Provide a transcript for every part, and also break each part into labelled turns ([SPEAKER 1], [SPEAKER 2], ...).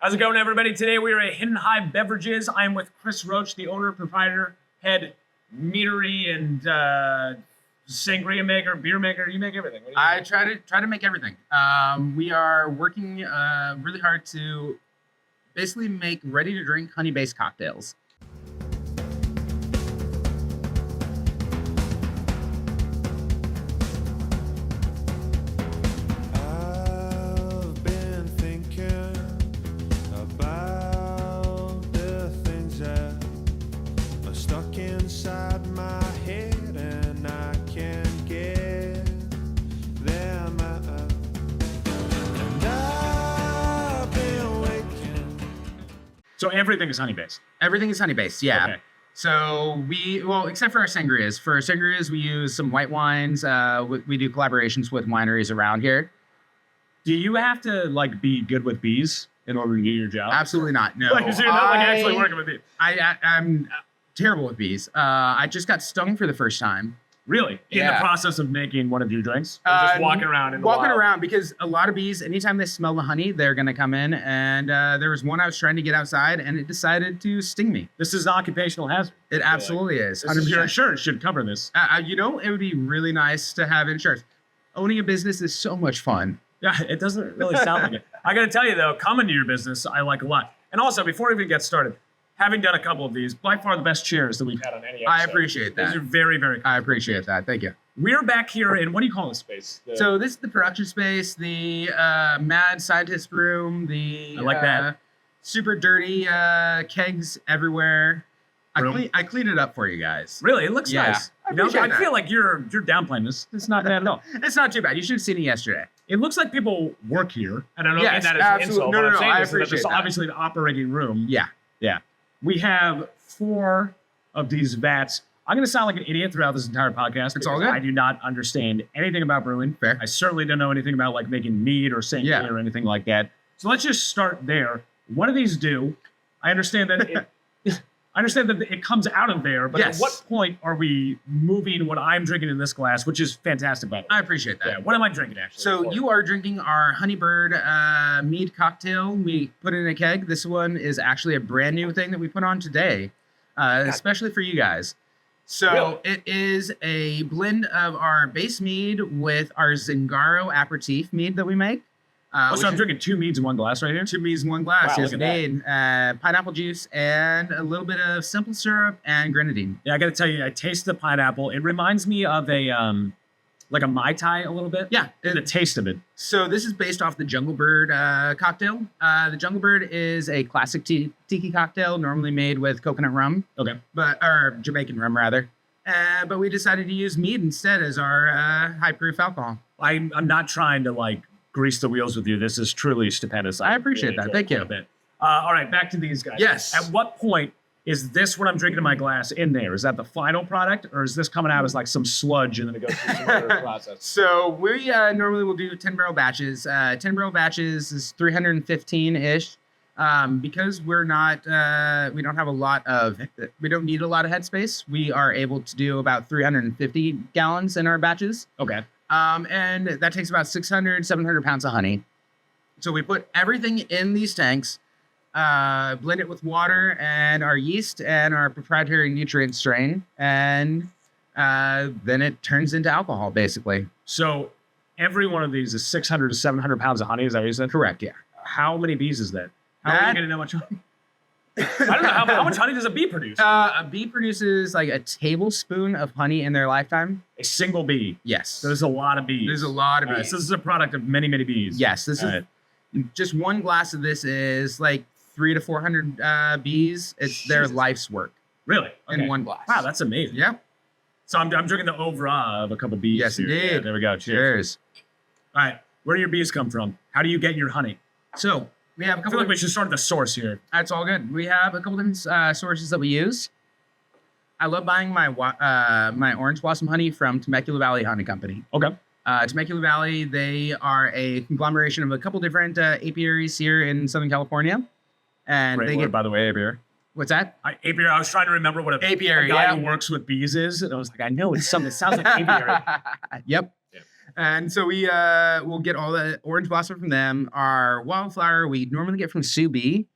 [SPEAKER 1] How's it going, everybody? Today we are at Hidden Hive Beverages. I am with Chris Roach, the owner, proprietor, head meadery and sangria maker, beer maker. You make everything.
[SPEAKER 2] I try to make everything. We are working really hard to basically make ready-to-drink honey-based cocktails.
[SPEAKER 3] Inside my head and I can't get them out. And I've been waking.
[SPEAKER 1] So everything is honey-based?
[SPEAKER 2] Everything is honey-based, yeah.
[SPEAKER 1] Okay.
[SPEAKER 2] So except for our sangrias. For our sangrias, we use some white wines. We do collaborations with wineries around here.
[SPEAKER 1] Do you have to be good with bees in order to do your job?
[SPEAKER 2] Absolutely not, no.
[SPEAKER 1] So you're not actually working with bees?
[SPEAKER 2] I'm terrible with bees. I just got stung for the first time.
[SPEAKER 1] Really? In
[SPEAKER 2] Yeah.
[SPEAKER 1] the process of making one of your drinks? Or just walking around in the
[SPEAKER 2] Walking
[SPEAKER 1] wild?
[SPEAKER 2] around, because a lot of bees, anytime they smell the honey, they're going to come in. And there was one I was trying to get outside, and it decided to sting me.
[SPEAKER 1] This is an occupational hazard.
[SPEAKER 2] It absolutely is.
[SPEAKER 1] Your insurance should cover this.
[SPEAKER 2] It would be really nice to have insurance. Owning a business is so much fun.
[SPEAKER 1] Yeah, it doesn't really sound like it. I got to tell you, though, coming to your business, I like a lot. And also, before we even get started, having done a couple of these, by far the best chairs that we've had on any episode.
[SPEAKER 2] I appreciate that.
[SPEAKER 1] These are very, very cool.
[SPEAKER 2] I appreciate that. Thank you.
[SPEAKER 1] We're back here in, what do you call this space?
[SPEAKER 2] So this is the production space, the mad scientist room,
[SPEAKER 1] I like that.
[SPEAKER 2] Super dirty kegs everywhere. I cleaned it up for you guys.
[SPEAKER 1] Really? It looks nice. I feel like you're downplaying this. It's not bad at all.
[SPEAKER 2] It's not too bad. You should have seen it yesterday.
[SPEAKER 1] It looks like people work here. I don't know
[SPEAKER 2] Yes,
[SPEAKER 1] if that is
[SPEAKER 2] absolutely.
[SPEAKER 1] an insult.
[SPEAKER 2] No,
[SPEAKER 1] What I'm
[SPEAKER 2] no,
[SPEAKER 1] saying
[SPEAKER 2] I
[SPEAKER 1] is that
[SPEAKER 2] appreciate
[SPEAKER 1] this is
[SPEAKER 2] that.
[SPEAKER 1] obviously an operating room.
[SPEAKER 2] Yeah.
[SPEAKER 1] Yeah. We have 4 of these vats. I'm going to sound like an idiot throughout this entire podcast.
[SPEAKER 2] It's all
[SPEAKER 1] because
[SPEAKER 2] good.
[SPEAKER 1] I do not understand anything about brewing.
[SPEAKER 2] Fair.
[SPEAKER 1] I certainly don't know anything about making mead or sangria or anything like that. So let's just start there. What do these do? I understand that it comes out of there, but
[SPEAKER 2] Yes.
[SPEAKER 1] at what point are we moving what I'm drinking in this glass, which is fantastic, by the way.
[SPEAKER 2] I appreciate that.
[SPEAKER 1] Yeah, what am I drinking, actually?
[SPEAKER 2] So you are drinking our Honeybird mead cocktail. We put it in a keg. This one is actually a brand new thing that we put on today, especially for you guys. So
[SPEAKER 1] Really?
[SPEAKER 2] It is a blend of our base mead with our Zingaro aperitif mead that we make.
[SPEAKER 1] so I'm drinking 2 meads in one glass right here?
[SPEAKER 2] 2 meads in one glass.
[SPEAKER 1] Wow,
[SPEAKER 2] Yes,
[SPEAKER 1] look at
[SPEAKER 2] indeed. Pineapple juice and a little bit of simple syrup and grenadine.
[SPEAKER 1] Yeah, I got to tell you, I taste the pineapple. It reminds me of a Mai Tai a little bit.
[SPEAKER 2] Yeah.
[SPEAKER 1] The taste of it.
[SPEAKER 2] So this is based off the Jungle Bird cocktail. The Jungle Bird is a classic tiki cocktail, normally made with coconut rum,
[SPEAKER 1] Okay.
[SPEAKER 2] or Jamaican rum rather. But we decided to use mead instead as our high proof alcohol.
[SPEAKER 1] I'm not trying to grease the wheels with you. This is truly stupendous.
[SPEAKER 2] I appreciate that. Thank you.
[SPEAKER 1] A bit. All right, back to these guys.
[SPEAKER 2] Yes.
[SPEAKER 1] At what point is this what I'm drinking in my glass in there? Is that the final product, or is this coming out as some sludge and then it goes through some other process?
[SPEAKER 2] So we normally will do 10 barrel batches. 10 barrel batches is 315-ish. Because we don't have we don't need a lot of headspace. We are able to do about 350 gallons in our batches.
[SPEAKER 1] Okay.
[SPEAKER 2] And that takes about 600, 700 pounds of honey. So we put everything in these tanks, blend it with water and our yeast and our proprietary nutrient strain, and then it turns into alcohol, basically.
[SPEAKER 1] So every one of these is 600 to 700 pounds of honey. Is that what you said?
[SPEAKER 2] Correct, yeah.
[SPEAKER 1] How many bees is that? How are you going to know much honey? I don't know. How much honey does a bee produce?
[SPEAKER 2] A bee produces a tablespoon of honey in their lifetime.
[SPEAKER 1] A single bee.
[SPEAKER 2] Yes.
[SPEAKER 1] So there's a lot of bees.
[SPEAKER 2] There's a lot of
[SPEAKER 1] All right,
[SPEAKER 2] bees.
[SPEAKER 1] so this is a product of many, many bees.
[SPEAKER 2] Yes, this is just one glass of this is 300 to 400 bees. It's their life's work
[SPEAKER 1] Really? Okay.
[SPEAKER 2] in one glass.
[SPEAKER 1] Wow, that's amazing.
[SPEAKER 2] Yep.
[SPEAKER 1] So I'm drinking the oeuvre of a couple of bees.
[SPEAKER 2] Yes,
[SPEAKER 1] here.
[SPEAKER 2] indeed.
[SPEAKER 1] Yeah, there we go. Cheers.
[SPEAKER 2] Cheers.
[SPEAKER 1] All right. Where do your bees come from? How do you get your honey?
[SPEAKER 2] So we have a
[SPEAKER 1] I
[SPEAKER 2] couple
[SPEAKER 1] feel like
[SPEAKER 2] of
[SPEAKER 1] we should start at the source here.
[SPEAKER 2] That's all good. We have a couple different sources that we use. I love buying my orange blossom honey from Temecula Valley Honey Company.
[SPEAKER 1] Okay.
[SPEAKER 2] Temecula Valley, they are a conglomeration of a couple different apiaries here in Southern California. And
[SPEAKER 1] Great
[SPEAKER 2] they
[SPEAKER 1] word,
[SPEAKER 2] get,
[SPEAKER 1] by the way, apiary.
[SPEAKER 2] what's that?
[SPEAKER 1] Apiary. I was trying to remember what
[SPEAKER 2] Apiary,
[SPEAKER 1] a guy
[SPEAKER 2] yeah.
[SPEAKER 1] who works with bees is. And I was like, I know it's something that sounds like apiary.
[SPEAKER 2] Yep.
[SPEAKER 1] Yeah.
[SPEAKER 2] And so we'll get all the orange blossom from them. Our wildflower we normally get from Sue Bee.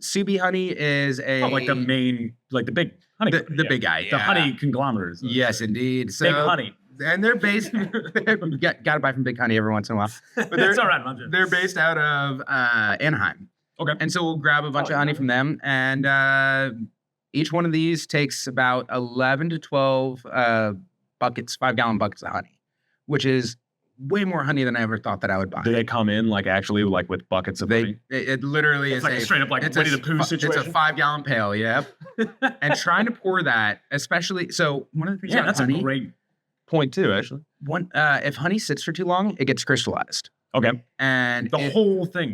[SPEAKER 2] Sue Bee honey is
[SPEAKER 1] like the main, like the big honey.
[SPEAKER 2] The big guy.
[SPEAKER 1] The honey conglomerate.
[SPEAKER 2] Yes, indeed. So,
[SPEAKER 1] Big Honey.
[SPEAKER 2] And they're based. Gotta buy from Big Honey every once in a while. But
[SPEAKER 1] It's all right.
[SPEAKER 2] They're based out of Anaheim.
[SPEAKER 1] Okay.
[SPEAKER 2] And so we'll grab a bunch of honey from them, and each one of these takes about 11 to 12 buckets, 5-gallon buckets of honey, which is way more honey than I ever thought that I would buy.
[SPEAKER 1] Do they come in like actually like with buckets of honey?
[SPEAKER 2] It literally
[SPEAKER 1] It's
[SPEAKER 2] is
[SPEAKER 1] like a straight up like Winnie the Pooh situation.
[SPEAKER 2] It's a 5-gallon pail, yeah. And trying to pour that, especially so one of the things about
[SPEAKER 1] that's
[SPEAKER 2] honey,
[SPEAKER 1] a great point too, actually.
[SPEAKER 2] If honey sits for too long, it gets crystallized.
[SPEAKER 1] Okay.
[SPEAKER 2] And
[SPEAKER 1] the whole thing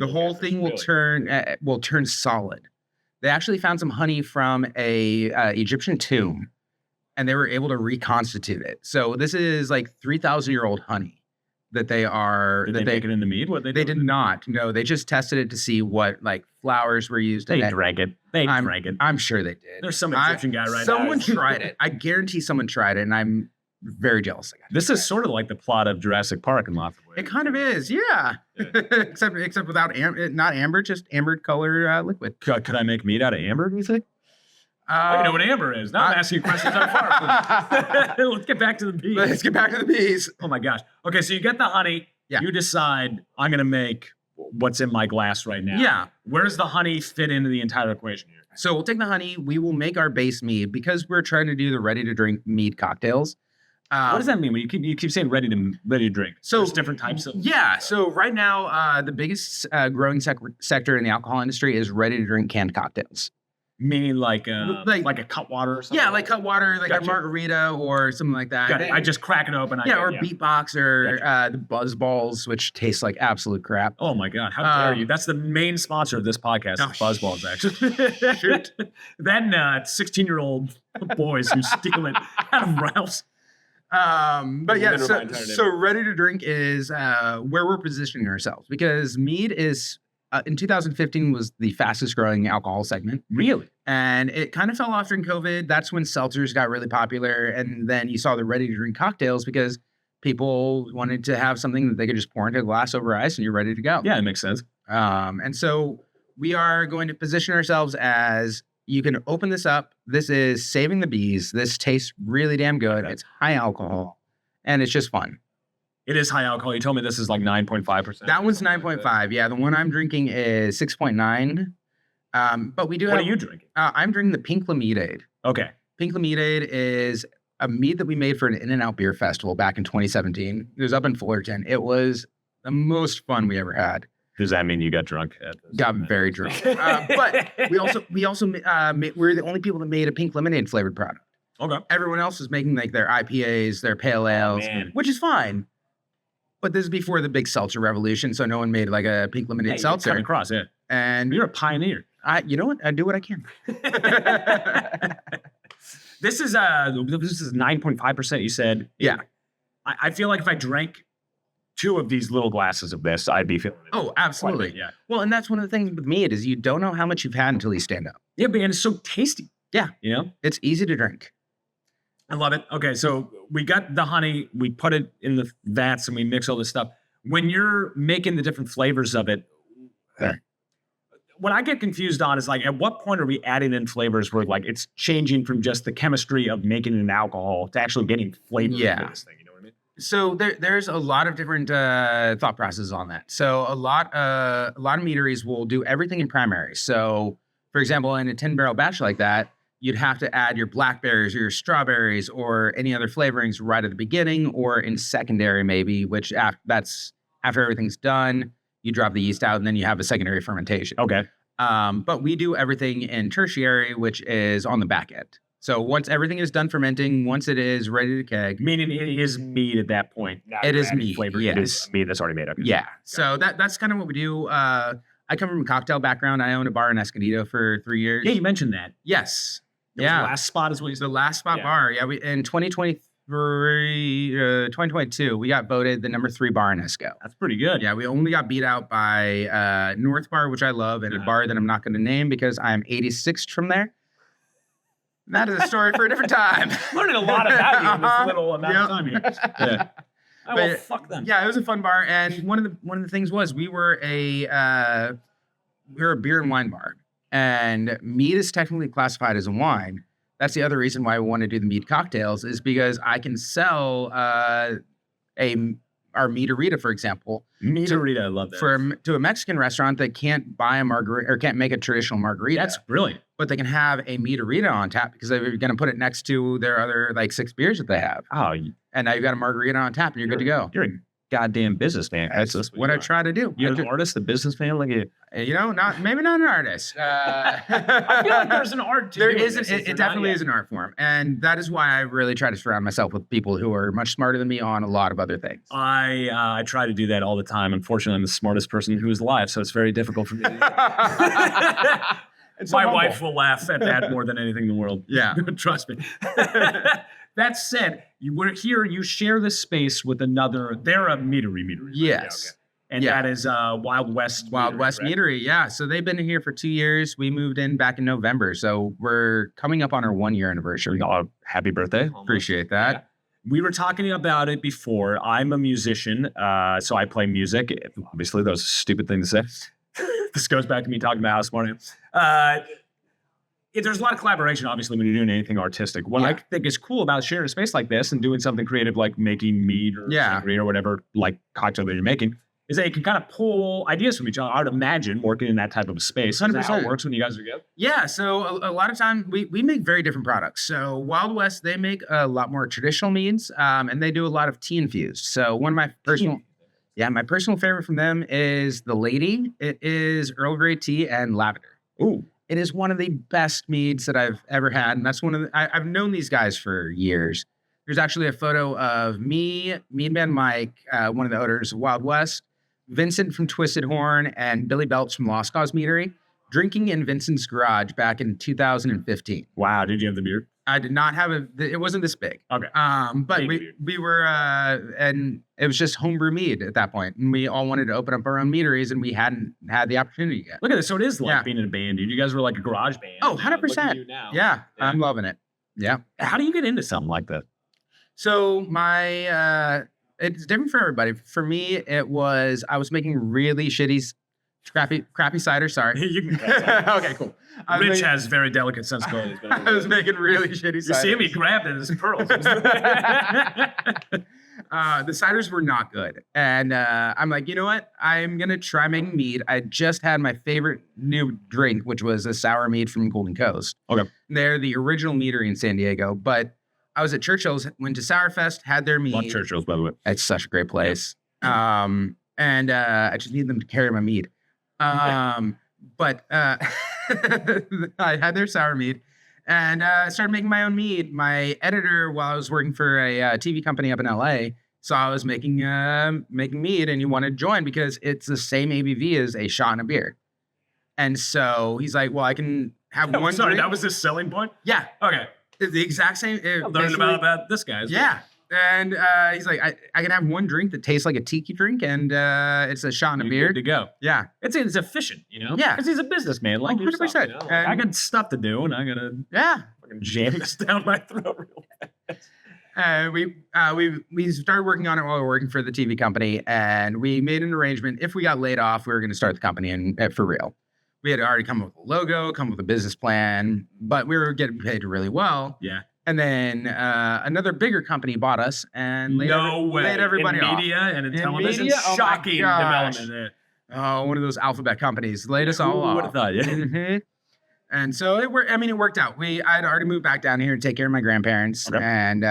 [SPEAKER 2] will turn solid. They actually found some honey from a Egyptian tomb, and they were able to reconstitute it. So this is like 3,000-year-old honey that they are.
[SPEAKER 1] Did they make it in the mead? What
[SPEAKER 2] they did not. No, they just tested it to see what like flowers were used.
[SPEAKER 1] They drank it. Drank it.
[SPEAKER 2] I'm sure they did.
[SPEAKER 1] There's some Egyptian guy right now.
[SPEAKER 2] Someone tried it. I guarantee someone tried it, and I'm very jealous.
[SPEAKER 1] This is sort of like the plot of Jurassic Park in lots of ways.
[SPEAKER 2] It kind of is, yeah. except without not amber, just amber color liquid.
[SPEAKER 1] Could I make mead out of amber? Do you think? You know what amber is. Now I'm asking questions on far. Let's get back to the bees. Oh my gosh. Okay, so you get the honey.
[SPEAKER 2] Yeah.
[SPEAKER 1] You decide I'm going to make what's in my glass right now.
[SPEAKER 2] Yeah.
[SPEAKER 1] Where does the honey fit into the entire equation here?
[SPEAKER 2] So we'll take the honey. We will make our base mead because we're trying to do the ready-to-drink mead cocktails.
[SPEAKER 1] What does that mean when you keep saying ready to drink? So there's different types of.
[SPEAKER 2] Yeah. So right now, the biggest growing sector in the alcohol industry is ready-to-drink canned cocktails.
[SPEAKER 1] Meaning like a cut water or something?
[SPEAKER 2] Yeah, like cut water, like a margarita or something like that.
[SPEAKER 1] Got it. I just crack it open.
[SPEAKER 2] Beatbox or the Buzz Balls, which taste like absolute crap.
[SPEAKER 1] Oh my God, how dare you? That's the main sponsor of this podcast, is Buzz Balls, actually. Shoot. Then 16-year-old boys who steal it out of Ralph's.
[SPEAKER 2] But yeah, so ready to drink is where we're positioning ourselves, because mead is in 2015 was the fastest growing alcohol segment.
[SPEAKER 1] Really?
[SPEAKER 2] And it kind of fell off during COVID. That's when seltzers got really popular. And then you saw the ready to drink cocktails because people wanted to have something that they could just pour into a glass over ice and you're ready to go.
[SPEAKER 1] Yeah, it makes sense.
[SPEAKER 2] And so we are going to position ourselves as, you can open this up. This is Saving the Bees. This tastes really damn good. It's high alcohol and it's just fun.
[SPEAKER 1] It is high alcohol. You told me this is like 9.5%.
[SPEAKER 2] That one's 9.5. Yeah, the one I'm drinking is 6.9. But we do
[SPEAKER 1] What are you drinking?
[SPEAKER 2] I'm drinking the Pink Lemonade.
[SPEAKER 1] Okay.
[SPEAKER 2] Pink Lemonade is a mead that we made for an In-N-Out Beer Festival back in 2017. It was up in Fullerton. It was the most fun we ever had.
[SPEAKER 1] Does that mean you got drunk?
[SPEAKER 2] Got very drunk. But we also we're the only people that made a pink lemonade flavored product.
[SPEAKER 1] Okay.
[SPEAKER 2] Everyone else was making like their IPAs, their pale ales, which is fine. But this is before the big seltzer revolution, so no one made like a pink lemonade seltzer.
[SPEAKER 1] Coming across, yeah.
[SPEAKER 2] And
[SPEAKER 1] you're a pioneer.
[SPEAKER 2] You know what? I do what I can.
[SPEAKER 1] This is 9.5%. You said.
[SPEAKER 2] Yeah.
[SPEAKER 1] I feel like if I drank 2 of these little glasses of this, I'd be feeling it.
[SPEAKER 2] Oh, absolutely.
[SPEAKER 1] Yeah.
[SPEAKER 2] Well, and that's one of the things with mead is you don't know how much you've had until you stand up.
[SPEAKER 1] Yeah, man, it's so tasty.
[SPEAKER 2] Yeah.
[SPEAKER 1] You know?
[SPEAKER 2] It's easy to drink.
[SPEAKER 1] I love it. Okay, so we got the honey, we put it in the vats, and we mix all this stuff. When you're making the different flavors of it, what I get confused on is like, at what point are we adding in flavors where like it's changing from just the chemistry of making an alcohol to actually getting flavor into this thing? You know what I mean?
[SPEAKER 2] So there's a lot of different thought processes on that. So a lot of meaderies will do everything in primary. So for example, in a 10-barrel batch like that, you'd have to add your blackberries or your strawberries or any other flavorings right at the beginning or in secondary maybe, which that's after everything's done, you drop the yeast out and then you have a secondary fermentation.
[SPEAKER 1] Okay.
[SPEAKER 2] But we do everything in tertiary, which is on the back end. So once everything is done fermenting, once it is ready to keg.
[SPEAKER 1] Meaning it is mead at that point.
[SPEAKER 2] It is mead,
[SPEAKER 1] flavor.
[SPEAKER 2] Yes.
[SPEAKER 1] It is mead that's already made up.
[SPEAKER 2] Yeah. So that's kind of what we do. I come from a cocktail background. I owned a bar in Escondido for 3 years.
[SPEAKER 1] Yeah, you mentioned that.
[SPEAKER 2] Yes.
[SPEAKER 1] The last spot is what you said?
[SPEAKER 2] The last spot bar. Yeah. We in 2022, we got voted the number 3 bar in Esco.
[SPEAKER 1] That's pretty good.
[SPEAKER 2] Yeah. We only got beat out by North Bar, which I love, and a bar that I'm not going to name because I'm 86th from there. That is a story for a different time.
[SPEAKER 1] Learning a lot about you in this little amount of time here. Yeah. Oh, well,
[SPEAKER 2] But,
[SPEAKER 1] fuck them.
[SPEAKER 2] yeah, it was a fun bar, and one of the things was we were a beer and wine bar, and mead is technically classified as a wine. That's the other reason why we want to do the mead cocktails is because I can sell our meaderita, for example,
[SPEAKER 1] Meaderita, I love that.
[SPEAKER 2] to a Mexican restaurant that can't buy a margarita or can't make a traditional margarita.
[SPEAKER 1] That's brilliant.
[SPEAKER 2] But they can have a meaderita on tap because they're going to put it next to their other like 6 beers that they have.
[SPEAKER 1] Oh,
[SPEAKER 2] And now you've got a margarita on tap and you're good to go.
[SPEAKER 1] You're a goddamn businessman.
[SPEAKER 2] That's what I try to do.
[SPEAKER 1] You're an artist, a businessman. Look at you.
[SPEAKER 2] Maybe not an artist.
[SPEAKER 1] I feel like there's an art to
[SPEAKER 2] There
[SPEAKER 1] doing
[SPEAKER 2] isn't.
[SPEAKER 1] this, is
[SPEAKER 2] It
[SPEAKER 1] there
[SPEAKER 2] definitely
[SPEAKER 1] not?
[SPEAKER 2] is an art form, and that is why I really try to surround myself with people who are much smarter than me on a lot of other things.
[SPEAKER 1] I try to do that all the time. Unfortunately, I'm the smartest person who is alive, so it's very difficult for me.
[SPEAKER 2] It's so
[SPEAKER 1] My
[SPEAKER 2] humble.
[SPEAKER 1] wife will laugh at that more than anything in the world.
[SPEAKER 2] Yeah.
[SPEAKER 1] Trust me. That said, you were here, you share this space with another, they're a meadery. Right?
[SPEAKER 2] Yes.
[SPEAKER 1] Yeah, okay. And
[SPEAKER 2] Yeah.
[SPEAKER 1] that is Wild West.
[SPEAKER 2] Wild
[SPEAKER 1] Meadery,
[SPEAKER 2] West
[SPEAKER 1] right?
[SPEAKER 2] Meadery, yeah. So they've been here for 2 years. We moved in back in November, so we're coming up on our 1-year anniversary.
[SPEAKER 1] Oh, happy birthday.
[SPEAKER 2] Appreciate that.
[SPEAKER 1] We were talking about it before. I'm a musician, so I play music. Obviously, that was a stupid thing to say. This goes back to me talking about how smart I am. There's a lot of collaboration, obviously, when you're doing anything artistic. What I think is cool about sharing a space like this and doing something creative like making mead or sangria or whatever, like cocktail that you're making, is that you can kind of pull ideas from each other. I would imagine working in that type of a space. 100%. Is that how it works when you guys are together?
[SPEAKER 2] Yeah, so a lot of time we make very different products. So Wild West, they make a lot more traditional meads, and they do a lot of tea infused. So one of my my personal favorite from them is the Lady. It is Earl Grey tea and lavender.
[SPEAKER 1] Ooh.
[SPEAKER 2] It is one of the best meads that I've ever had, and that's one of the, I've known these guys for years. There's actually a photo of me, Mead Man Mike, one of the owners of Wild West, Vincent from Twisted Horn, and Billy Belts from Lost Cause Meadery, drinking in Vincent's garage back in 2015.
[SPEAKER 1] Wow, did you have the beer?
[SPEAKER 2] I did not have it wasn't this big.
[SPEAKER 1] Okay.
[SPEAKER 2] But
[SPEAKER 1] Big
[SPEAKER 2] we were, and it was just homebrew mead at that point. And we all wanted to open up our own meaderies, and we hadn't had the opportunity yet.
[SPEAKER 1] Look at this. So it is like being in a band, dude. You guys were like a garage band.
[SPEAKER 2] Oh,
[SPEAKER 1] Look at
[SPEAKER 2] 100%.
[SPEAKER 1] you now.
[SPEAKER 2] Yeah, I'm loving it. Yeah.
[SPEAKER 1] How do you get into something like that?
[SPEAKER 2] So it's different for everybody. For me, it was I was making really shitty, crappy cider. Sorry.
[SPEAKER 1] You can cut that.
[SPEAKER 2] Okay, cool.
[SPEAKER 1] Rich has very delicate sensibilities.
[SPEAKER 2] I was making really shitty ciders.
[SPEAKER 1] You see him? He grabbed it as pearls.
[SPEAKER 2] The ciders were not good. And I'm like, you know what? I'm going to try making mead. I just had my favorite new drink, which was a sour mead from Golden Coast.
[SPEAKER 1] Okay.
[SPEAKER 2] They're the original meadery in San Diego. But I was at Churchill's, went to Sourfest, had their mead.
[SPEAKER 1] Love Churchill's, by the way.
[SPEAKER 2] It's such a great place. And I just need them to carry my mead. But I had their sour mead. And I started making my own mead. My editor, while I was working for a TV company up in LA, saw I was making mead, and he wanted to join because it's the same ABV as a shot and a beer. And so he's like, "Well, I can have one."
[SPEAKER 1] Sorry,
[SPEAKER 2] drink."
[SPEAKER 1] that was his selling point?
[SPEAKER 2] Yeah,
[SPEAKER 1] Okay.
[SPEAKER 2] it's the exact same.
[SPEAKER 1] I'm learning about this guy.
[SPEAKER 2] Yeah, and he's like, "I can have one drink that tastes like a tiki drink, and it's a shot and a beer."
[SPEAKER 1] Good to go.
[SPEAKER 2] Yeah,
[SPEAKER 1] It's efficient, you know?
[SPEAKER 2] Yeah.
[SPEAKER 1] Because he's a businessman. Like
[SPEAKER 2] 100%.
[SPEAKER 1] yourself, you know? Like, I got stuff to do, and I got to
[SPEAKER 2] yeah.
[SPEAKER 1] fucking jam this down my throat real fast.
[SPEAKER 2] We started working on it while we were working for the TV company, and we made an arrangement. If we got laid off, we were going to start the company and for real. We had already come up with a logo, come up with a business plan, but we were getting paid really well.
[SPEAKER 1] Yeah.
[SPEAKER 2] And then another bigger company bought us and laid everybody
[SPEAKER 1] in
[SPEAKER 2] off.
[SPEAKER 1] media and in television.
[SPEAKER 2] media? Oh my
[SPEAKER 1] Shocking
[SPEAKER 2] gosh.
[SPEAKER 1] development.
[SPEAKER 2] Oh, one of those alphabet companies laid us all
[SPEAKER 1] Who
[SPEAKER 2] off.
[SPEAKER 1] would have thought? Yeah.
[SPEAKER 2] Mhm. And so it worked out. I'd already moved back down here to take care of my grandparents,
[SPEAKER 1] Okay.
[SPEAKER 2] and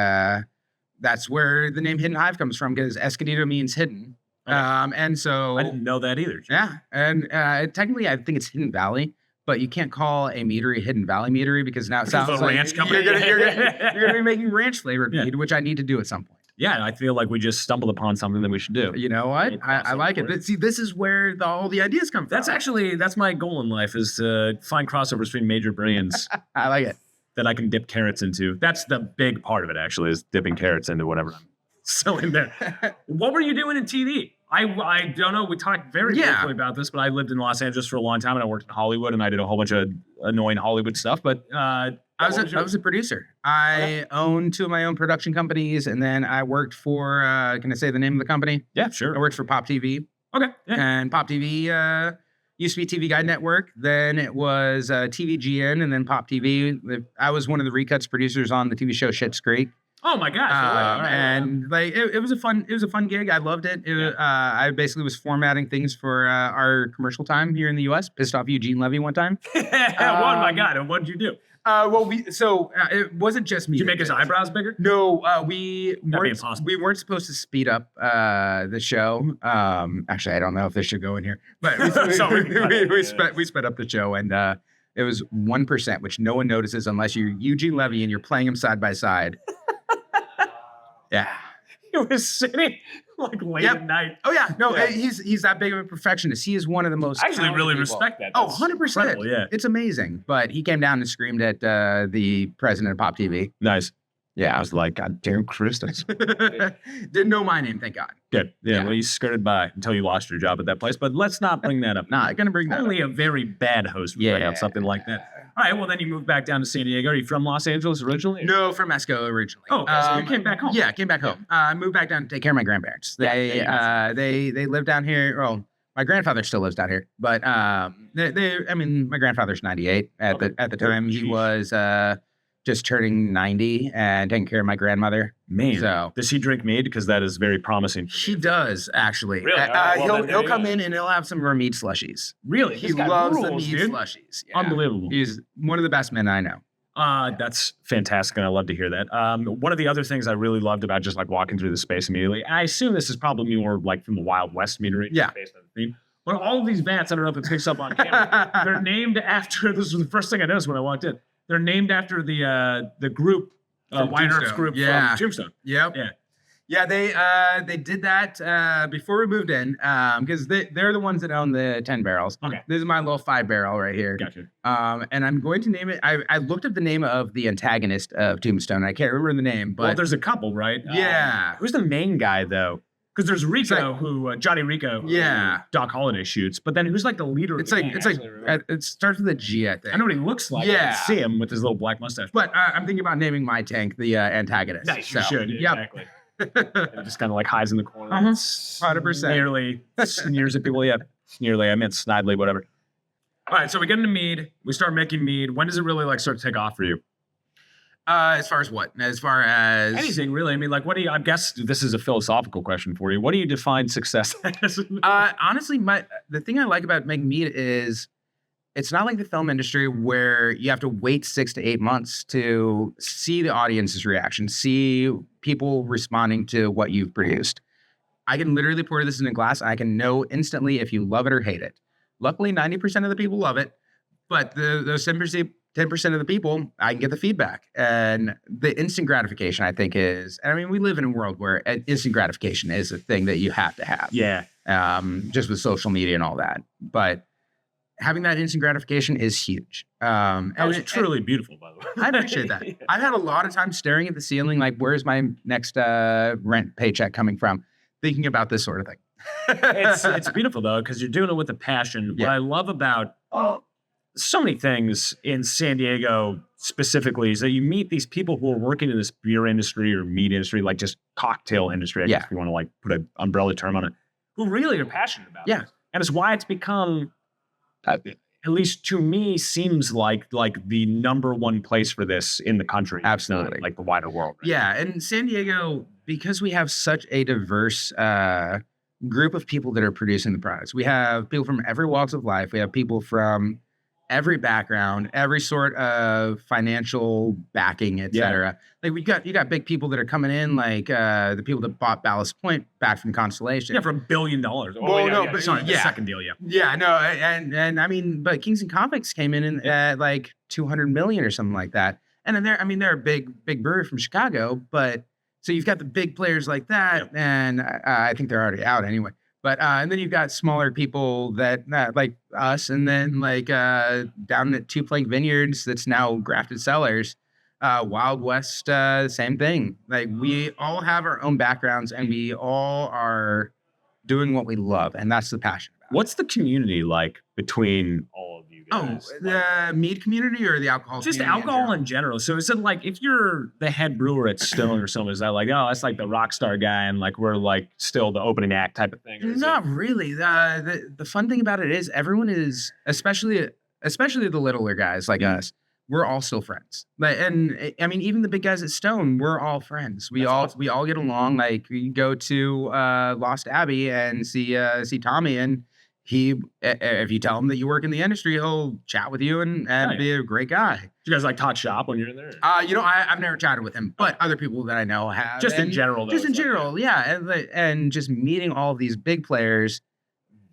[SPEAKER 2] that's where the name Hidden Hive comes from, because Escondido means hidden.
[SPEAKER 1] Okay.
[SPEAKER 2] And so
[SPEAKER 1] I didn't know that either.
[SPEAKER 2] yeah, and technically I think it's Hidden Valley, but you can't call a meadery Hidden Valley meadery because now it
[SPEAKER 1] Because
[SPEAKER 2] sounds
[SPEAKER 1] the
[SPEAKER 2] like
[SPEAKER 1] ranch company.
[SPEAKER 2] you're gonna be making ranch flavored
[SPEAKER 1] Yeah.
[SPEAKER 2] mead, which I need to do at some point.
[SPEAKER 1] Yeah, I feel like we just stumbled upon something that we should do.
[SPEAKER 2] You know what?
[SPEAKER 1] We'll
[SPEAKER 2] I
[SPEAKER 1] cross
[SPEAKER 2] like it.
[SPEAKER 1] over.
[SPEAKER 2] But see, this is where all the ideas come from.
[SPEAKER 1] That's my goal in life, is to find crossovers between major brands
[SPEAKER 2] I like it.
[SPEAKER 1] that I can dip carrots into. That's the big part of it, actually, is dipping carrots into whatever I'm selling there. What were you doing in TV? I don't know. We talked very briefly about this, but I lived in Los Angeles for a long time, and I worked in Hollywood, and I did a whole bunch of annoying Hollywood stuff. But
[SPEAKER 2] I was a producer. I own 2 of my own production companies, and then I worked for. Can I say the name of the company?
[SPEAKER 1] Yeah,
[SPEAKER 2] I
[SPEAKER 1] sure.
[SPEAKER 2] worked for Pop TV,
[SPEAKER 1] Okay. Yeah.
[SPEAKER 2] and Pop TV used to be TV Guide Network. Then it was TVGN, and then Pop TV. I was one of the recuts producers on the TV show Schitt's Creek.
[SPEAKER 1] Oh my gosh. All right.
[SPEAKER 2] And like it was a fun gig. I loved it. I basically was formatting things for our commercial time here in the U.S. Pissed off Eugene Levy one time.
[SPEAKER 1] Oh my God. And what did you do?
[SPEAKER 2] It wasn't just me.
[SPEAKER 1] Did you make his eyebrows bigger?
[SPEAKER 2] No, we
[SPEAKER 1] That'd be
[SPEAKER 2] weren't.
[SPEAKER 1] impossible.
[SPEAKER 2] We weren't supposed to speed up the show. Actually, I don't know if this should go in here, but we sped up the show, and it was 1%, which no one notices unless you're Eugene Levy and you're playing him side by side. Yeah.
[SPEAKER 1] He was sitting like late at night.
[SPEAKER 2] Oh yeah. No, he's that big of a perfectionist. He is one of the most.
[SPEAKER 1] I actually really
[SPEAKER 2] talented people.
[SPEAKER 1] respect that.
[SPEAKER 2] Oh,
[SPEAKER 1] That's
[SPEAKER 2] 100%.
[SPEAKER 1] incredible, yeah.
[SPEAKER 2] It's amazing. But he came down and screamed at the president of Pop TV.
[SPEAKER 1] Nice.
[SPEAKER 2] Yeah.
[SPEAKER 1] I was like, God damn, Chris.
[SPEAKER 2] Didn't know my name, thank God.
[SPEAKER 1] Good. Yeah,
[SPEAKER 2] Yeah.
[SPEAKER 1] well, you skirted by until you lost your job at that place. But let's not bring that up.
[SPEAKER 2] Not gonna bring that
[SPEAKER 1] Only
[SPEAKER 2] up.
[SPEAKER 1] a very bad host would bring up something like that. All right, well, then you moved back down to San Diego. Are you from Los Angeles originally?
[SPEAKER 2] No, from Esco originally.
[SPEAKER 1] Oh, okay, so you came back home.
[SPEAKER 2] Yeah, I came back home. I moved back down to take care of my grandparents. They live down here. Well, my grandfather still lives down here, but I mean, my grandfather's 98 at the time. He was just turning 90 and taking care of my grandmother.
[SPEAKER 1] Man,
[SPEAKER 2] So
[SPEAKER 1] does he drink mead? Because that is very promising.
[SPEAKER 2] he does actually.
[SPEAKER 1] Really? All right, well, then there
[SPEAKER 2] He'll
[SPEAKER 1] you
[SPEAKER 2] come
[SPEAKER 1] go.
[SPEAKER 2] in and he'll have some of our mead slushies.
[SPEAKER 1] Really?
[SPEAKER 2] He
[SPEAKER 1] This guy
[SPEAKER 2] loves the
[SPEAKER 1] rules,
[SPEAKER 2] mead
[SPEAKER 1] dude.
[SPEAKER 2] slushies. Yeah.
[SPEAKER 1] Unbelievable.
[SPEAKER 2] He's one of the best men I know.
[SPEAKER 1] That's fantastic, and I love to hear that. One of the other things I really loved about just like walking through the space immediately, I assume this is probably more like from the Wild West meadery,
[SPEAKER 2] Yeah.
[SPEAKER 1] based on the theme. But all of these vats, I don't know if it picks up on camera, they're named after. This was the first thing I noticed when I walked in. They're named after the group,
[SPEAKER 2] From
[SPEAKER 1] Wine Earth's
[SPEAKER 2] Tombstone.
[SPEAKER 1] group
[SPEAKER 2] Yeah.
[SPEAKER 1] from Tombstone.
[SPEAKER 2] Yep.
[SPEAKER 1] Yeah.
[SPEAKER 2] Yeah, they did that before we moved in because they're the ones that own the 10 barrels.
[SPEAKER 1] Okay.
[SPEAKER 2] This is my little 5 barrel right here.
[SPEAKER 1] Gotcha.
[SPEAKER 2] And I'm going to name it. I looked up the name of the antagonist of Tombstone. I can't remember the name,
[SPEAKER 1] Well,
[SPEAKER 2] but
[SPEAKER 1] there's a couple, right?
[SPEAKER 2] Yeah.
[SPEAKER 1] Who's the main guy though? Because there's Rico,
[SPEAKER 2] like-
[SPEAKER 1] who Johnny Rico, who
[SPEAKER 2] Yeah.
[SPEAKER 1] Doc Holliday shoots. But then who's like the leader?
[SPEAKER 2] it's
[SPEAKER 1] of the
[SPEAKER 2] like
[SPEAKER 1] gang,
[SPEAKER 2] it's like
[SPEAKER 1] actually, right?
[SPEAKER 2] it starts with a G, I think.
[SPEAKER 1] I know what he looks like. I
[SPEAKER 2] Yeah.
[SPEAKER 1] can see him with his little black mustache.
[SPEAKER 2] But I'm thinking about naming my tank the antagonist.
[SPEAKER 1] Nice, you should.
[SPEAKER 2] Yep.
[SPEAKER 1] Exactly. It just kind of like hides in the corner.
[SPEAKER 2] 100%.
[SPEAKER 1] Nearly sneers at people. Yeah, nearly. I meant snidely, whatever. All right, so we get into mead. We start making mead. When does it really like start to take off for you?
[SPEAKER 2] As far as what? As far as
[SPEAKER 1] Anything really? I mean, like, what do you? I guess this is a philosophical question for you. What do you define success as?
[SPEAKER 2] honestly, the thing I like about making mead is it's not like the film industry where you have to wait 6 to 8 months to see the audience's reaction, see people responding to what you've produced. I can literally pour this in a glass and I can know instantly if you love it or hate it. Luckily, 90% of the people love it, but those 10% of the people, I can get the feedback. And the instant gratification, I think, is, I mean, we live in a world where instant gratification is a thing that you have to have.
[SPEAKER 1] Yeah.
[SPEAKER 2] Just with social media and all that. But having that instant gratification is huge.
[SPEAKER 1] That was truly beautiful, by the way.
[SPEAKER 2] I appreciate that. I've had a lot of time staring at the ceiling, like, where's my next rent paycheck coming from? Thinking about this sort of thing.
[SPEAKER 1] It's beautiful, though, because you're doing it with a passion.
[SPEAKER 2] Yeah.
[SPEAKER 1] What I love about so many things in San Diego specifically is that you meet these people who are working in this beer industry or meat industry, like just cocktail industry, I guess if you want to like put an umbrella term on it, who really are passionate about it. And it's why it's become, at least to me, seems like the number one place for this in the country.
[SPEAKER 2] Absolutely.
[SPEAKER 1] Like the wider world. Right?
[SPEAKER 2] Yeah, and San Diego, because we have such a diverse group of people that are producing the products. We have people from every walks of life. We have people from every background, every sort of financial backing, etc. Like you got big people that are coming in, like the people that bought Ballast Point back from Constellation.
[SPEAKER 1] Yeah, for $1 billion. Oh,
[SPEAKER 2] Well, no,
[SPEAKER 1] yeah,
[SPEAKER 2] but
[SPEAKER 1] sorry, the
[SPEAKER 2] yeah.
[SPEAKER 1] second deal, yeah.
[SPEAKER 2] Yeah, no, and I mean, but Kings and Convicts came in at like 200 million or something like that. And then they're a big brewery from Chicago, but so you've got the big players like that, and I think they're already out anyway. But and then you've got smaller people that like us, and then like down at Two Plank Vineyards, that's now Grafted Cellars, Wild West, same thing. Like we all have our own backgrounds, and we all are doing what we love, and that's the passion about
[SPEAKER 1] What's the community like between all of you
[SPEAKER 2] Oh,
[SPEAKER 1] guys?
[SPEAKER 2] the mead community or the alcohol?
[SPEAKER 1] Just
[SPEAKER 2] community
[SPEAKER 1] alcohol in general. So is it like if you're the head brewer at Stone or something, is that like, oh, that's like the rock star guy and like we're like still the opening act type of thing? Or is
[SPEAKER 2] Not really. The fun thing about it is everyone is, especially the littler guys like us, we're all still friends. Like, and I mean, even the big guys at Stone, we're all friends. We
[SPEAKER 1] That's
[SPEAKER 2] all
[SPEAKER 1] awesome.
[SPEAKER 2] we all get along. Like we go to Lost Abbey and see Tommy, and if you tell him that you work in the industry, he'll chat with you and
[SPEAKER 1] Nice.
[SPEAKER 2] be a great guy.
[SPEAKER 1] Do you guys like talk shop when you're in there?
[SPEAKER 2] I've never chatted with him, but other people that I know have.
[SPEAKER 1] Just in
[SPEAKER 2] and
[SPEAKER 1] general, though,
[SPEAKER 2] Just in
[SPEAKER 1] it's like,
[SPEAKER 2] general, yeah. And just meeting all of these big players,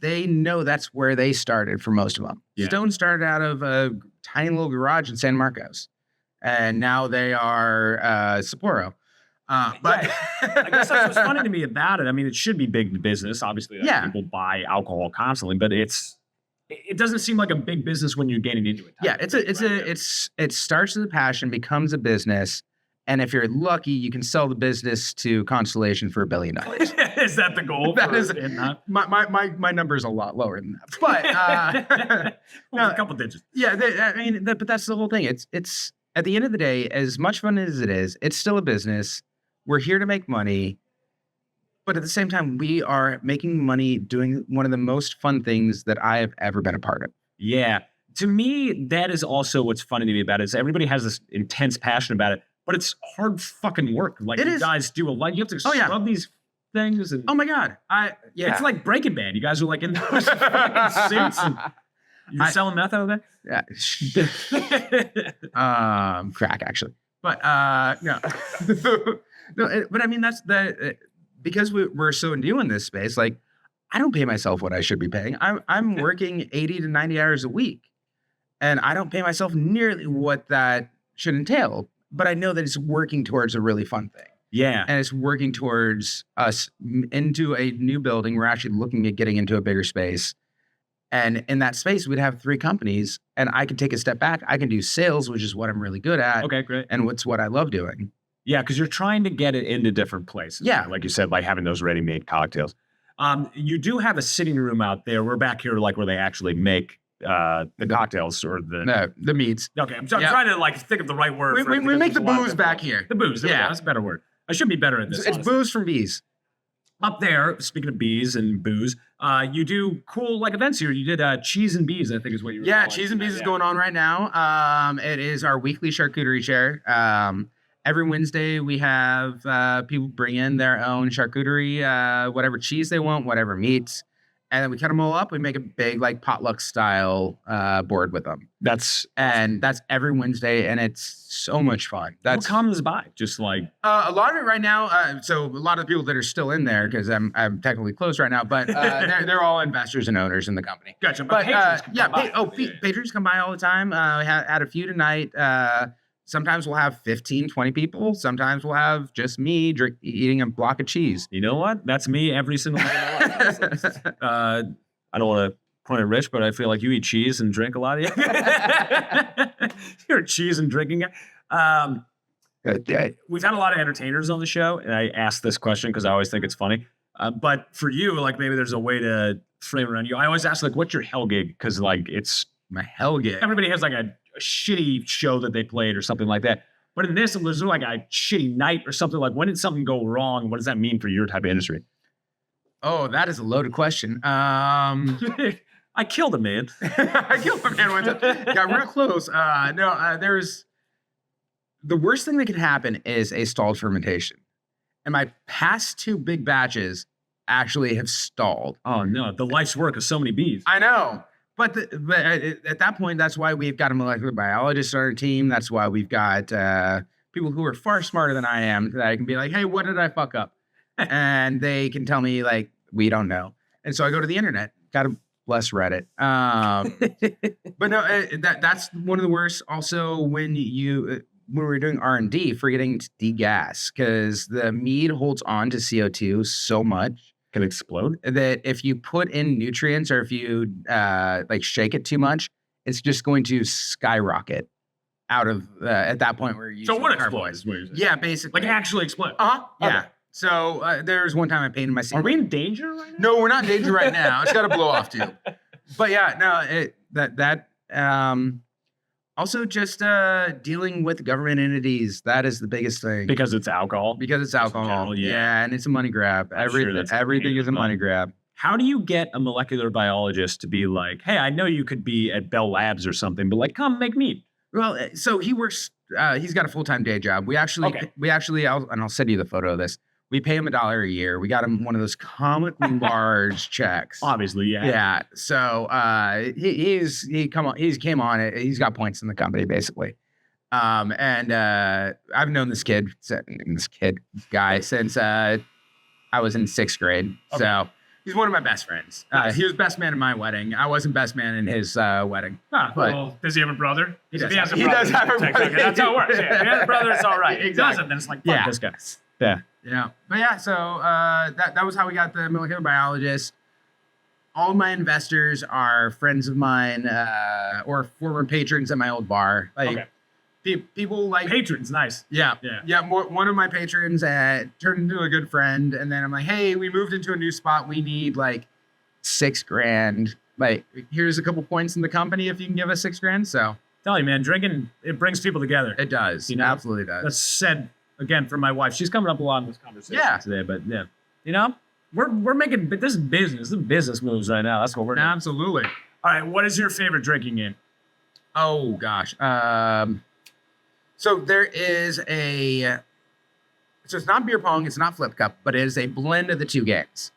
[SPEAKER 2] they know that's where they started for most of them.
[SPEAKER 1] Yeah.
[SPEAKER 2] Stone started out of a tiny little garage in San Marcos, and now they are Sapporo. But
[SPEAKER 1] I guess that's what's funny to me about it. I mean, it should be big business. Obviously, like,
[SPEAKER 2] Yeah.
[SPEAKER 1] people buy alcohol constantly, but it doesn't seem like a big business when you're getting into it.
[SPEAKER 2] yeah, it starts as a passion, becomes a business, and if you're lucky, you can sell the business to Constellation for $1 billion.
[SPEAKER 1] Is that the goal?
[SPEAKER 2] That
[SPEAKER 1] for
[SPEAKER 2] is-
[SPEAKER 1] it not?
[SPEAKER 2] My number is a lot lower than that, but
[SPEAKER 1] Well,
[SPEAKER 2] no,
[SPEAKER 1] a couple digits.
[SPEAKER 2] yeah, but that's the whole thing. It's at the end of the day, as much fun as it is, it's still a business. We're here to make money, but at the same time, we are making money doing one of the most fun things that I have ever been a part of.
[SPEAKER 1] Yeah. To me, that is also what's funny to me about it. Is everybody has this intense passion about it, but it's hard fucking work. Like
[SPEAKER 2] It
[SPEAKER 1] you
[SPEAKER 2] is.
[SPEAKER 1] guys do a lot. You have to
[SPEAKER 2] Oh, yeah.
[SPEAKER 1] scrub these things. And
[SPEAKER 2] Oh my god,
[SPEAKER 1] it's like Breaking Bad. You guys are like in those fucking suits. And you're selling meth over
[SPEAKER 2] yeah,
[SPEAKER 1] there?
[SPEAKER 2] crack actually, but no, no. But I mean, that's because we're so new in this space. Like, I don't pay myself what I should be paying. I'm working 80 to 90 hours a week, and I don't pay myself nearly what that should entail. But I know that it's working towards a really fun thing,
[SPEAKER 1] Yeah.
[SPEAKER 2] and it's working towards us into a new building. We're actually looking at getting into a bigger space. And in that space, we'd have 3 companies, and I could take a step back. I can do sales, which is what I'm really good at,
[SPEAKER 1] Okay, great.
[SPEAKER 2] and what's what I love doing.
[SPEAKER 1] Yeah, because you're trying to get it into different places.
[SPEAKER 2] Yeah.
[SPEAKER 1] Like you said, like having those ready-made cocktails. You do have a sitting room out there. We're back here like where they actually make the cocktails or the.
[SPEAKER 2] No, the meats.
[SPEAKER 1] Okay, I'm
[SPEAKER 2] Yeah.
[SPEAKER 1] trying to like think of the right word.
[SPEAKER 2] We
[SPEAKER 1] for it because
[SPEAKER 2] make the
[SPEAKER 1] there's a lot of
[SPEAKER 2] booze
[SPEAKER 1] different
[SPEAKER 2] back
[SPEAKER 1] ones.
[SPEAKER 2] here.
[SPEAKER 1] The booze. There we go.
[SPEAKER 2] Yeah.
[SPEAKER 1] That's a better word. I should be better at this.
[SPEAKER 2] It's
[SPEAKER 1] honestly.
[SPEAKER 2] booze from bees.
[SPEAKER 1] Up there, speaking of bees and booze, you do cool like events here. You did cheese and bees, I think is what you were
[SPEAKER 2] Yeah,
[SPEAKER 1] calling
[SPEAKER 2] Cheese and
[SPEAKER 1] it.
[SPEAKER 2] Bees is
[SPEAKER 1] Yeah.
[SPEAKER 2] going on right now. It is our weekly charcuterie share. Every Wednesday we have people bring in their own charcuterie, whatever cheese they want, whatever meats, and then we cut them all up. We make a big like potluck style board with them,
[SPEAKER 1] That's
[SPEAKER 2] and that's every Wednesday, and it's so much fun.
[SPEAKER 1] what
[SPEAKER 2] That's
[SPEAKER 1] comes by. Just like
[SPEAKER 2] a lot of it right now. So a lot of the people that are still in there because I'm technically closed right now, but they're all investors and owners in the company.
[SPEAKER 1] gotcha.
[SPEAKER 2] But
[SPEAKER 1] patrons can come by.
[SPEAKER 2] patrons come by all the time. We had a few tonight. Sometimes we'll have 15, 20 people. Sometimes we'll have just me eating a block of cheese.
[SPEAKER 1] You know what? That's me every single day of my life. I don't want to point at Rich, but I feel like you eat cheese and drink a lot. You're a cheese and drinking guy. We've had a lot of entertainers on the show, and I ask this question because I always think it's funny. But for you, like maybe there's a way to frame it around you. I always ask like, what's your hell gig? Because like it's
[SPEAKER 2] My hell gig.
[SPEAKER 1] everybody has like a shitty show that they played or something like that. But in this, there's like a shitty night or something. Like when did something go wrong? What does that mean for your type of industry?
[SPEAKER 2] Oh, that is a loaded question.
[SPEAKER 1] I killed a man.
[SPEAKER 2] I killed my man one time. Got real close. There's the worst thing that could happen is a stalled fermentation. And my past 2 big batches actually have stalled.
[SPEAKER 1] Oh no, the life's work of so many bees.
[SPEAKER 2] I know. But at that point, that's why we've got a molecular biologist on our team. That's why we've got people who are far smarter than I am that I can be like, hey, what did I fuck up? And they can tell me, like, we don't know. And so I go to the internet. Got to bless Reddit. But no, that's one of the worst. Also, when we're doing R&D, forgetting to degas, because the mead holds on to CO2 so much
[SPEAKER 1] Can explode.
[SPEAKER 2] that if you put in nutrients or if you like shake it too much, it's just going to skyrocket out of at that point where you
[SPEAKER 1] So what explodes? What you're saying?
[SPEAKER 2] Yeah, basically.
[SPEAKER 1] Like actually explode.
[SPEAKER 2] Uh-huh. Yeah.
[SPEAKER 1] Okay.
[SPEAKER 2] So there was one time I painted my
[SPEAKER 1] Are we in danger right now?
[SPEAKER 2] No, we're not in danger right now. It's got a blow off tube. But yeah, no, also just dealing with government entities. That is the biggest thing.
[SPEAKER 1] Because it's alcohol.
[SPEAKER 2] Because it's alcohol.
[SPEAKER 1] general, yeah.
[SPEAKER 2] Yeah, and it's a money grab.
[SPEAKER 1] I'm sure that's a pain
[SPEAKER 2] Everything
[SPEAKER 1] in
[SPEAKER 2] is
[SPEAKER 1] the
[SPEAKER 2] a
[SPEAKER 1] butt.
[SPEAKER 2] money grab.
[SPEAKER 1] How do you get a molecular biologist to be like, hey, I know you could be at Bell Labs or something, but like, come make mead?
[SPEAKER 2] Well, so he works. He's got a full-time day job. We actually, I'll send you the photo of this. We pay him $1 a year. We got him one of those comically large checks.
[SPEAKER 1] Obviously, yeah.
[SPEAKER 2] Yeah. So he's came on it. He's got points in the company basically. And I've known this guy since I was in 6th grade.
[SPEAKER 1] Okay.
[SPEAKER 2] So he's one of my best friends. He was best man in my wedding. I wasn't best man in his wedding.
[SPEAKER 1] Huh,
[SPEAKER 2] But-
[SPEAKER 1] well, does he have a brother?
[SPEAKER 2] He
[SPEAKER 1] If
[SPEAKER 2] does
[SPEAKER 1] he has a
[SPEAKER 2] have- he
[SPEAKER 1] brother,
[SPEAKER 2] does have a
[SPEAKER 1] okay,
[SPEAKER 2] brother.
[SPEAKER 1] that's how it works. Yeah. If he has a brother, it's all right. If he
[SPEAKER 2] Exactly.
[SPEAKER 1] doesn't, then it's like, fuck
[SPEAKER 2] Yeah.
[SPEAKER 1] this guy. Yeah.
[SPEAKER 2] Yeah. But yeah, so that was how we got the molecular biologist. All my investors are friends of mine or former patrons at my old bar. Like people like
[SPEAKER 1] Patrons, nice.
[SPEAKER 2] Yeah.
[SPEAKER 1] Yeah.
[SPEAKER 2] One of my patrons turned into a good friend, and then I'm like, hey, we moved into a new spot. We need like $6,000. Like, here's a couple points in the company if you can give us $6,000. So
[SPEAKER 1] Tell you, man, drinking, it brings people together.
[SPEAKER 2] it does.
[SPEAKER 1] You know?
[SPEAKER 2] Absolutely does.
[SPEAKER 1] That's said again from my wife. She's coming up a lot in this conversation
[SPEAKER 2] Yeah.
[SPEAKER 1] today, but yeah, you know, we're making this is business. This is business moves right now. That's what we're doing.
[SPEAKER 2] Absolutely.
[SPEAKER 1] All right, what is your favorite drinking game?
[SPEAKER 2] Oh gosh. So there is so it's not beer pong, it's not flip cup, but it is a blend of the two games.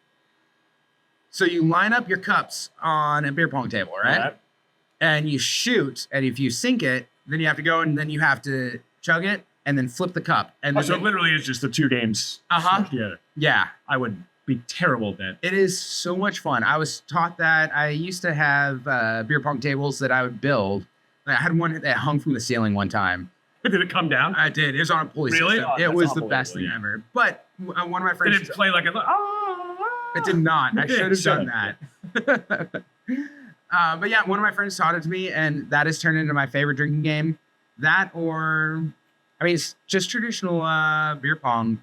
[SPEAKER 2] So you line up your cups on a beer pong table, right?
[SPEAKER 1] All right.
[SPEAKER 2] And you shoot, and if you sink it, then you have to go and then you have to chug it and then flip the cup. And
[SPEAKER 1] Oh,
[SPEAKER 2] then
[SPEAKER 1] so it literally is just the two games.
[SPEAKER 2] Uh-huh.
[SPEAKER 1] Yeah.
[SPEAKER 2] yeah,
[SPEAKER 1] I would be terrible at that.
[SPEAKER 2] it is so much fun. I was taught that. I used to have beer pong tables that I would build. I had one that hung from the ceiling one time.
[SPEAKER 1] Did it come down?
[SPEAKER 2] I did. It was on a pulley
[SPEAKER 1] Really?
[SPEAKER 2] system.
[SPEAKER 1] Oh,
[SPEAKER 2] It
[SPEAKER 1] that's
[SPEAKER 2] was the
[SPEAKER 1] awful.
[SPEAKER 2] best thing
[SPEAKER 1] Yeah.
[SPEAKER 2] ever. But one of my
[SPEAKER 1] Did
[SPEAKER 2] friends,
[SPEAKER 1] it play like a?
[SPEAKER 2] it did not. I
[SPEAKER 1] It
[SPEAKER 2] should
[SPEAKER 1] did,
[SPEAKER 2] have
[SPEAKER 1] shut
[SPEAKER 2] done that. But yeah, one of my friends taught it to me, and that has turned into my favorite drinking game. That or, I mean, it's just traditional beer pong.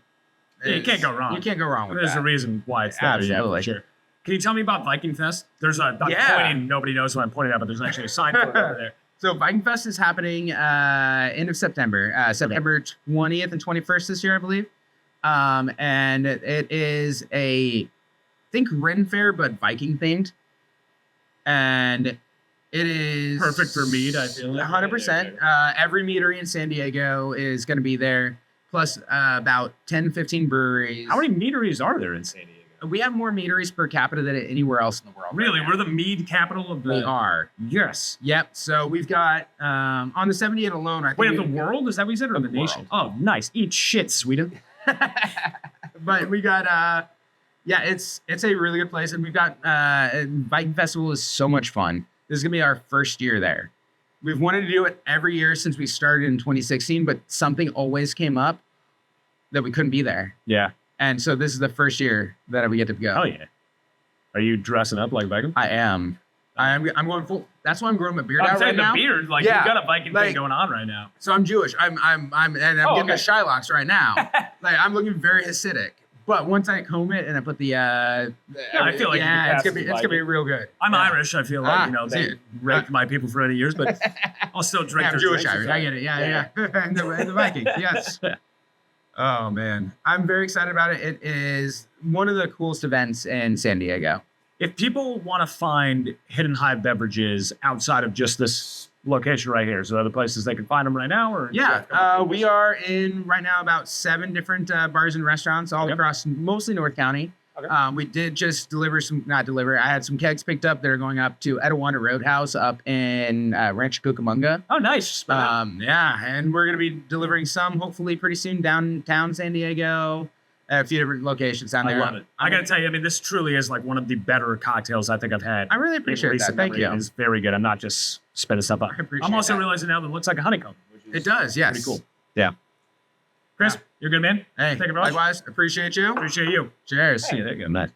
[SPEAKER 1] Yeah, you can't go wrong.
[SPEAKER 2] You can't go wrong with
[SPEAKER 1] There's
[SPEAKER 2] that.
[SPEAKER 1] a reason why it's that. Yeah,
[SPEAKER 2] Absolutely.
[SPEAKER 1] for sure. Can you tell me about Viking Fest? There's I'm
[SPEAKER 2] Yeah.
[SPEAKER 1] pointing. Nobody knows what I'm pointing at, but there's actually a sign for it over there.
[SPEAKER 2] So Viking Fest is happening end of September, September 20th and 21st this year, I believe. And it is I think Ren Fair, but Viking themed. And it is
[SPEAKER 1] Perfect for mead, I feel like.
[SPEAKER 2] 100%. Every meadery in San Diego is going to be there, plus about 10, 15 breweries.
[SPEAKER 1] How many meaderies are there in San Diego?
[SPEAKER 2] We have more meaderies per capita than anywhere else in the world.
[SPEAKER 1] Really,
[SPEAKER 2] right
[SPEAKER 1] we're the mead capital of the.
[SPEAKER 2] now. We are.
[SPEAKER 1] Yes.
[SPEAKER 2] Yep. So we've got on the 78 alone. I think
[SPEAKER 1] Wait, of the world? Is that what you said, or
[SPEAKER 2] Of
[SPEAKER 1] the
[SPEAKER 2] the
[SPEAKER 1] nation?
[SPEAKER 2] world.
[SPEAKER 1] Oh, nice. Eat shit, Sweden.
[SPEAKER 2] But we got yeah, it's a really good place, and we've got Viking Festival is so much fun. This is gonna be our first year there. We've wanted to do it every year since we started in 2016, but something always came up that we couldn't be there,
[SPEAKER 1] Yeah.
[SPEAKER 2] and so this is the first year that we get to go.
[SPEAKER 1] Oh yeah. Are you dressing up like Viking?
[SPEAKER 2] I'm going full. That's why I'm growing my beard
[SPEAKER 1] I'm
[SPEAKER 2] out
[SPEAKER 1] saying
[SPEAKER 2] right now.
[SPEAKER 1] the beard, like
[SPEAKER 2] Yeah,
[SPEAKER 1] you've got a Viking
[SPEAKER 2] like-
[SPEAKER 1] thing going on right now.
[SPEAKER 2] So I'm Jewish. I'm
[SPEAKER 1] Oh,
[SPEAKER 2] getting
[SPEAKER 1] okay.
[SPEAKER 2] the Shylocks right now. Like I'm looking very Hasidic. But once I comb it and I put the
[SPEAKER 1] I feel like you
[SPEAKER 2] yeah,
[SPEAKER 1] could
[SPEAKER 2] it's
[SPEAKER 1] pass
[SPEAKER 2] gonna be
[SPEAKER 1] as
[SPEAKER 2] it's gonna be
[SPEAKER 1] Viking.
[SPEAKER 2] real good.
[SPEAKER 1] I'm
[SPEAKER 2] Yeah.
[SPEAKER 1] Irish. I feel like, they
[SPEAKER 2] see,
[SPEAKER 1] raped my people for 80 years, but I'll still drink
[SPEAKER 2] Yeah, I'm
[SPEAKER 1] their
[SPEAKER 2] Jewish
[SPEAKER 1] drinks.
[SPEAKER 2] Irish. I get it. Yeah. and the Vikings. Yes. Oh man, I'm very excited about it. It is one of the coolest events in San Diego.
[SPEAKER 1] If people want to find Hidden Hive Beverages outside of just this location right here, so other places they can find them right now, or
[SPEAKER 2] Yeah, we are in right now about 7 different bars and restaurants all
[SPEAKER 1] Yep.
[SPEAKER 2] across mostly North County.
[SPEAKER 1] Okay.
[SPEAKER 2] We did just I had some kegs picked up that are going up to Etiwanda Roadhouse up in Rancho Cucamonga.
[SPEAKER 1] Oh, nice.
[SPEAKER 2] Yeah, and we're gonna be delivering some hopefully pretty soon downtown San Diego, a few different locations down
[SPEAKER 1] I
[SPEAKER 2] there.
[SPEAKER 1] love it. I got to tell you, I mean, this truly is like one of the better cocktails I think I've had.
[SPEAKER 2] I really
[SPEAKER 1] in
[SPEAKER 2] appreciate that.
[SPEAKER 1] recent
[SPEAKER 2] Thank
[SPEAKER 1] memory.
[SPEAKER 2] you.
[SPEAKER 1] It is very good. I'm not just spitting stuff up.
[SPEAKER 2] I appreciate
[SPEAKER 1] I'm also
[SPEAKER 2] that.
[SPEAKER 1] realizing now that it looks like a honeycomb. Which is
[SPEAKER 2] It does, yes.
[SPEAKER 1] Pretty cool. Yeah. Chris,
[SPEAKER 2] Yeah.
[SPEAKER 1] you're good, man.
[SPEAKER 2] Hey,
[SPEAKER 1] Thank you very much.
[SPEAKER 2] likewise, appreciate you.
[SPEAKER 1] Appreciate you.
[SPEAKER 2] Cheers.
[SPEAKER 1] Hey, there you go. Nice.